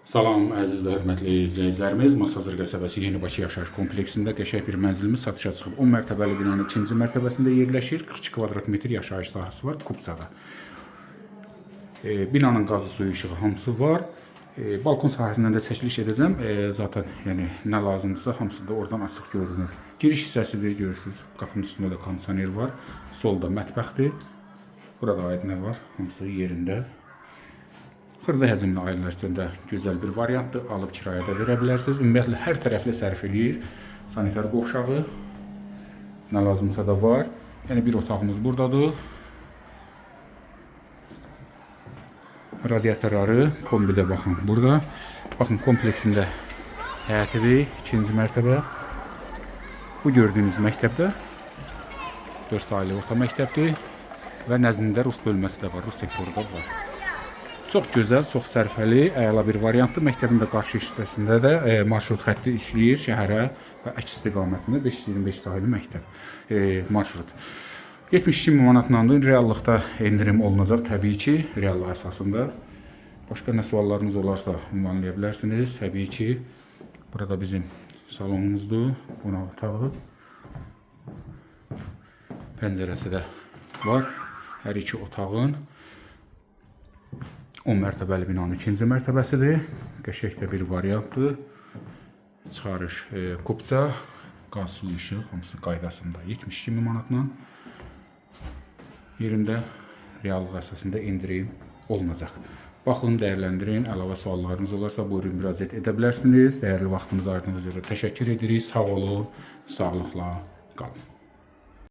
Salam, əziz və hörmətli izləyicilərimiz. Masazır qəsəbəsi Yeni Bakı yaşayış kompleksində qəşəng bir mənzilimiz satışa çıxıb. 10 mərtəbəli binanın 2-ci mərtəbəsində yerləşir. 42 kvadrat metr yaşayış sahəsi var Kupçada. Binanın qazı, suyu, işığı hamısı var. Balkon sahəsindən də çəkiliş edəcəm. Zaten yəni nə lazımdırsa hamısı da oradan açıq görünür. Giriş hissəsidir, görürsünüz. Qapının üstündə də kondisioner var. Solda mətbəxdir. Burada aid nə var? Hamısı yerində. Xırda həcmli ailələr üçün də gözəl bir variantdır. Alıb kirayədə verə bilərsiniz. Ümumiyyətlə hər tərəfli sərf eləyir. Sanitar qovşağı nə lazımsa da var. Yəni bir otağımız buradadır. Radiatorları kombidə baxın burada. Baxın kompleksində həyətidir. 2-ci mərtəbə. Bu gördüyünüz məktəbdə 4 saylı orta məktəbdir və nəzdində rus bölməsi də var. Rus sektoru da var. Çox gözəl, çox sərfəli, əla bir variantdır. Məktəbin də qarşı hissəsində də marşrut xətti işləyir şəhərə və əks istiqamətində 525 sahili məktəb marşrut. 72 manatlandır. Reallıqda endirim olunacaq təbii ki, reallıq əsasında. Başqa nə suallarınız olarsa ünvanlaya bilərsiniz. Təbii ki, burada bizim salonumuzdur, qonaq otağı. Pəncərəsi də var. Hər iki otağın 10 mərtəbəli binanın 2-ci mərtəbəsidir. Qəşəng də bir variantdır. Çıxarış Kupça, qaz, su, işıq hamısı qaydasında 72 manatla. Yerində reallıq əsasında endirim olunacaq. Baxın, dəyərləndirin. Əlavə suallarınız olarsa buyurun müraciət edə bilərsiniz. Dəyərli vaxtınızı ayırdığınız üçün təşəkkür edirik. Sağ olun, sağlıqla qalın.